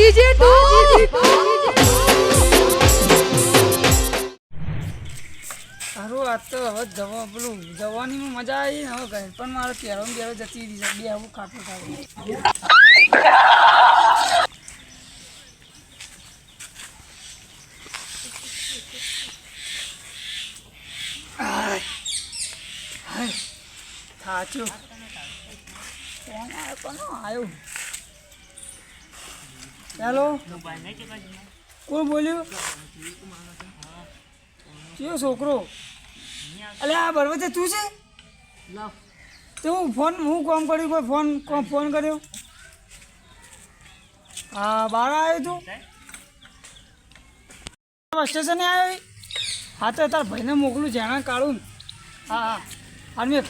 સારું આ તો હવે પેલું જવાનીમાં મજા આવી ને હવે ઘર પણ મારે પહેરવાનું પહેરો જતી રહી છે બે આવું ખાતું ખાવું થાચ્યો કોણ આવ્યો કોનો આવ્યો હેલો કોણ બોલ્યું કયો છોકરો અલે આ બરોબર તું છે તો હું કામ કર્યું કોઈ ફોન કર્યો હા બહાર આવ્યો તું બસ સ્ટેશને આવ્યો હા તો તાર ભાઈને મોકલું જાણા કાઢું હા હા મેં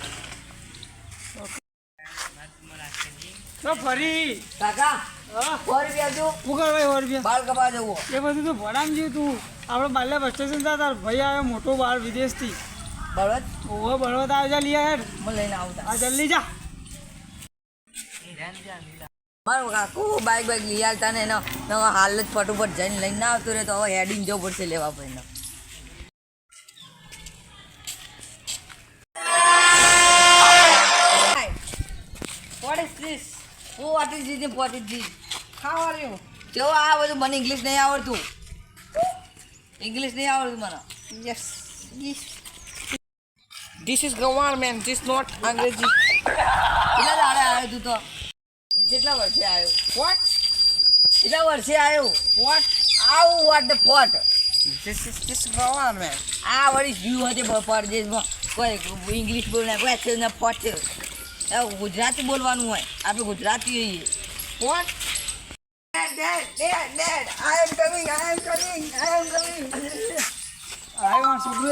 તો ફરી કાકા ₹100 જો ઉગર ભાઈ ₹100 બાલ કપા જવો એ બધું તો ભણામ જ્યું તું આપણે બાલ્યા બસ સ્ટેશન હતા તાર ભાઈ આવ્યો મોટો બહાર વિદેશથી બળદ ઓહો બળવત આવી જા લઈ હેડ મને લઈને આવતા આ જલ્દી જા મારું કાકુ બાઈક લઈ આવતા ને એનો હાલ જ ફટોફટ જઈને લઈને ના આવતું રહે તો હવે હેડિંગ જવું પડશે લેવા પડે What is this? What is this? What is this? How are you? જો આ બધું મને ઇંગ્લિશ નહીં આવડતું મને Yes. This is government. This not Angrezi. કેટલા દાડે આવ્યો તું તો કેટલા વર્ષે આવ્યો What? કેટલા વર્ષે આવ્યો What? આવું વોટ ધ ફોટ This government. આ વળી જીવ હતી પરદેશમાં કોઈ ઇંગ્લિશ બોલના કોઈ એક્સેસના ફોટ છે ગુજરાતી બોલવાનું હોય આપણે ગુજરાતી હોઈએ What? Dad, I am coming. આવ્યો મારો છોકરો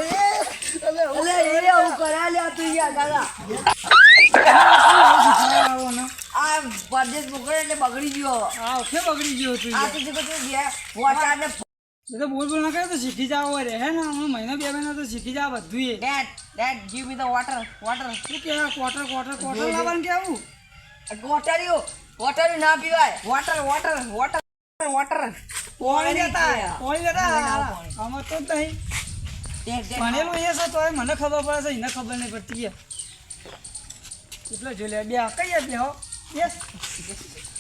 અલે એ હું કરા લે તું યાર દાદા આવો ને આ પરદેશ મોકલે એટલે બગડી ગયો આ ઓકે બગડી ગયો તું આ તો જે બધું વોટા ને એ તો બોલ ના કરે તો શીખી જાવ રે હે ને હમણાં મહિના બે મહિના તો શીખી જાવ બધું એ Dad, give me the water. શું કે ક્વાર્ટર લાવવાનું કેવું વોટર ના પીવાય Water. પોણી લેતા આમાં તો જ નહીં ભણેલું એ છે તો મને ખબર પડે છે એને ખબર નહીં પડતી એટલે જો લે બે કઈ બે હો યસ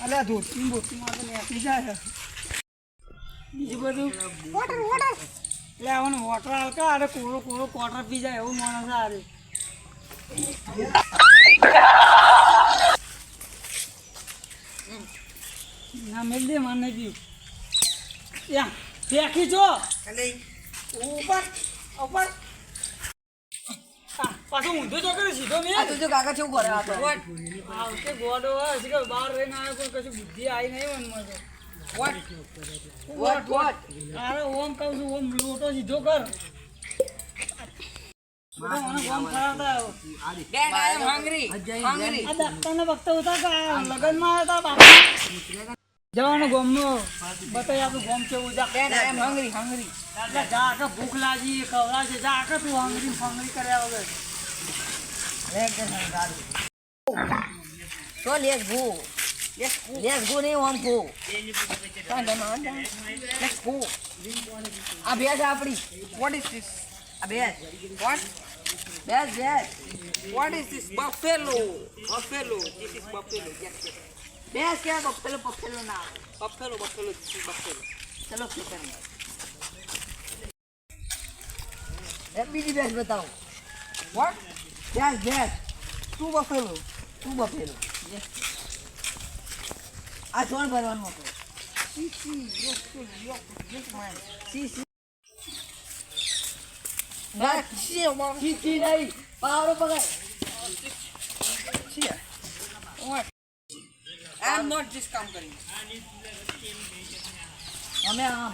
અલ્યા ધોતીમાં તો આપી જાય બીજું બધું વોટર એટલે આવવાનું વોટર હાલકા અરે કોરો ક્વાર્ટર પી જાય એવું માણસ આરે ના મેલ દે માર નહીં પીવું યા ફેંકી જો ઉપર પાછું ઊંધો જો કરે સીધો મેં તું જો કાકા કેવું કરે આ તો આવતે ગોડો હશે કે બહાર રહીને આવ્યો પણ કશું બુદ્ધિ આવી નહીં મનમાં તો What? અરે ઓમ કહું છું ઓમ લોટો સીધો કર ઓમ ખરાતા આવ્યો Dad, I am hungry. આ ડાક્ટરને વખતે ઉતા કે લગનમાં આવ્યા હતા બાપા જવાનું ગોમનું બતાવી આપણું ગોમ કેવું જા Dad, I am hungry. જા કે ભૂખ લાગી ખવડાવશે જા કે તું હંગરી કર્યા વગર So let's go. Let's go નહીં આમ go. Let's go. આ ભેંસ આપણી. What is this? આ ભેંસ. What? ભેંસ. What is this? Buffalo. This is buffalo. Yes. ભેંસ ક્યાં બફેલો ના આવે. Buffalo. This is buffalo. ચલો ખેતરમાં. બીજી ભેંસ બતાવો. What? ભેંસ. Two buffalo. આ જોણ ભરવાનું હતું. ચીચી નહીં પાવરો પકડ. What? I am not this company. અમે આમ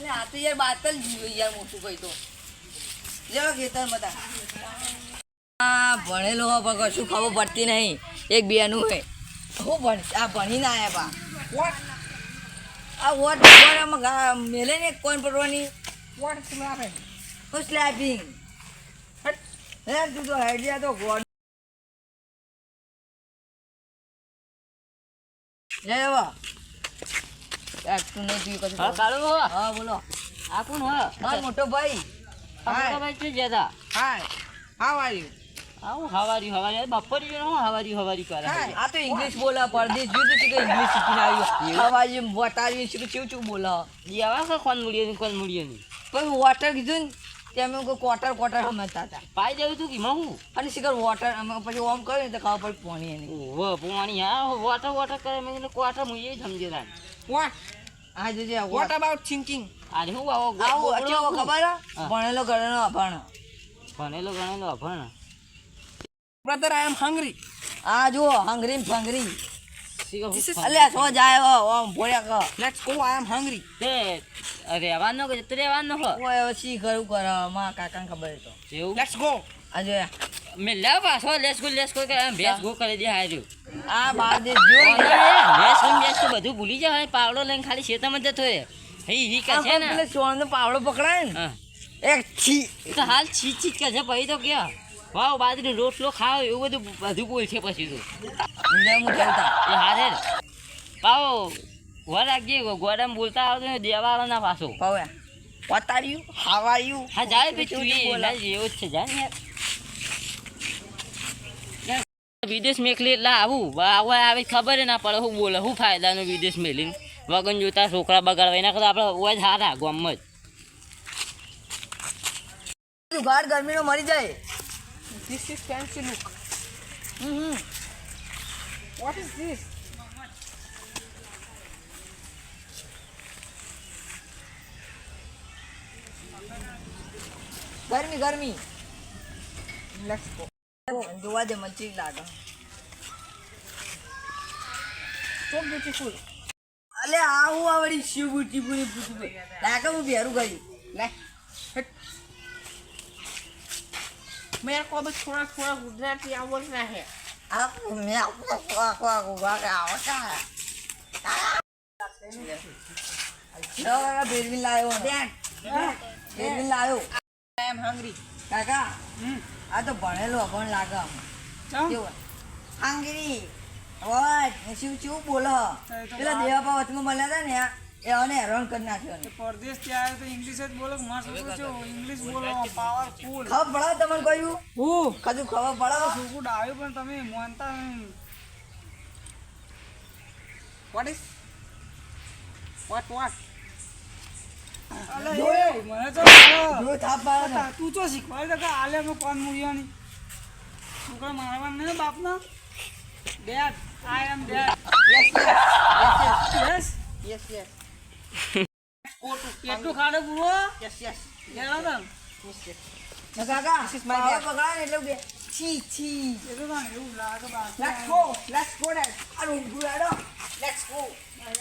આ તો યાર બાતલ જીવો યાર મોટું કઈ તો લેવા ખેતર બધા ભણેલો હો પણ કશું ખબર પડતી નહીં એક બેનું હે હું ભણીને આવ્યા બા What? આ વોટ મેલે ને કોણ પડવાની What is laughing? સ્લેપિંગ હે તું તો હેડિયા તો ગોડ લે આવો. તું નહીં પીવું કશું. હા કાળુ હા બોલો. આ કોણ હા મારો મોટો ભાઈ. મોટા ભાઈ શું જતા Hi. How are you? આવું હવારી હવારી બપોરી જો હું હવારી કરે આ તો ઇંગ્લિશ બોલે પરદેશ જોયું તું કે ઇંગ્લિશ શીખીને આવ્યો. હવાજી બતાવી શું ચેવું બોલે. દેવા કે કોણ મૂડીએ નહીં પછી વોટર કીધું ને તે અમે ક્વાર્ટર સમજતા હતા. પાઈ દેવું તું કે હું અને શીખર વોટર અમે પછી ઓમ કર્યું ને તો ખબર પડી પાણી એની. ઓહો પોણી હા વોટર કરે મેં કીધું ક્વાર્ટર હું એ સમજે તા What? આ જોજે What about thinking? આજે હું આવો આવું કેવો ખબર હે? હા. ભણેલો ગણેલો અભણ. ભણેલો ગણેલો અભણ Brother, I am hungry. આ જુઓ હંગરી ફંગરી. This is- અલ્યા સો જાય ઓમ ભોળ્યા કર. Let's go. I am hungry. તે રહેવાનો કે જતો રહેવાનો હો ઓય હવે શી કરું કરે માં કાકાને ખબર હતો. એવું Let's go. આ જો મેં લે પાછો લેસ ગો કે ભેસ ગો કરી દે હાર્યું આ બાર દેશ જો ભેસ તો બધું ભૂલી જાય પાવડો લઈને ખાલી શેતામાં જતો રહે હી કે છે ને પેલે સોણનો પાવડો પકડાય ને હા એક છી એ તો હાલ છીચ કે છે પછી તો ક્યાં વાવ બાજરી રોટલો ખાવ એવું બધું બોલ છે પછી તો લે હું કહેતા એ હારે પાવો વર રાખજે ગોડામ બોલતા આવતો ને દેવાળો ના પાછો પાવે પતાડ્યું હાવાયું હા જાય પછી કેવું તું બોલા? એવું જ છે જાય ને યાર વિદેશ મેકલી એટલે આવું આવે ખબર ના પડે શું બોલે શું ફાયદાનો વિદેશ મેલીને વગન જોતા છોકરા બગાડવા એના કરતા આપણે ઓય જ હારા ગામમાં જ જુગાડ ગરમીનો મરી જાય. This is fancy look. What is this? ગરમી ગરમી Let's go. જોવા દે મચ્છી લાગે. So beautiful. અલે આવું આવડી શિવ બુટી પૂરી પૂરી લાગે હું બેરું ગઈ. ले हट मेरे को भी थोड़ा थोड़ा गुजराती आवड़ता है આ મે આવતા કાકા બેરવીન લાવ્યો ને. બેરવીન લાવ્યો. I am hungry. કાકા આ તો ભણેલો અભણ લાગે આમ. ચમ? કેવું? હાંગરી ઓય શિવ બોલો પેલા દેવાપા વચમાં મળ્યા હતા ને એ અને હેરાન કરી નાખ્યો ને. પરદેશથી આવ્યો તો ઇંગ્લિશ જ બોલો મસ્ત પૂછો ઇંગ્લિશ બોલો પાવરફુલ ખબર પડે તમને કહ્યું હું કદું ખબર પડે છોકું આવ્યું પણ તમે માનતા નહીં. What is? What? અલે એ મને તો મારો. જો થાપ પાડે ને. તું તો શીખવાડી દે કે આલે મેં કોણ મૂલ્યોની છોકરા મારવાનું નહીં બાપના ડેડ આઈ એમ ડેડ યસ Yes, yes. કેટલું ખાડો પૂરો Yes, yes. લેલો તો ને કાકા This is my power bag. પકડાય ને એટલે બે છી છી એ તો તને એવું લાગે બાકી Let's go. Let's go, Dad. આ ઊંઘું હેડો. Let's go. આ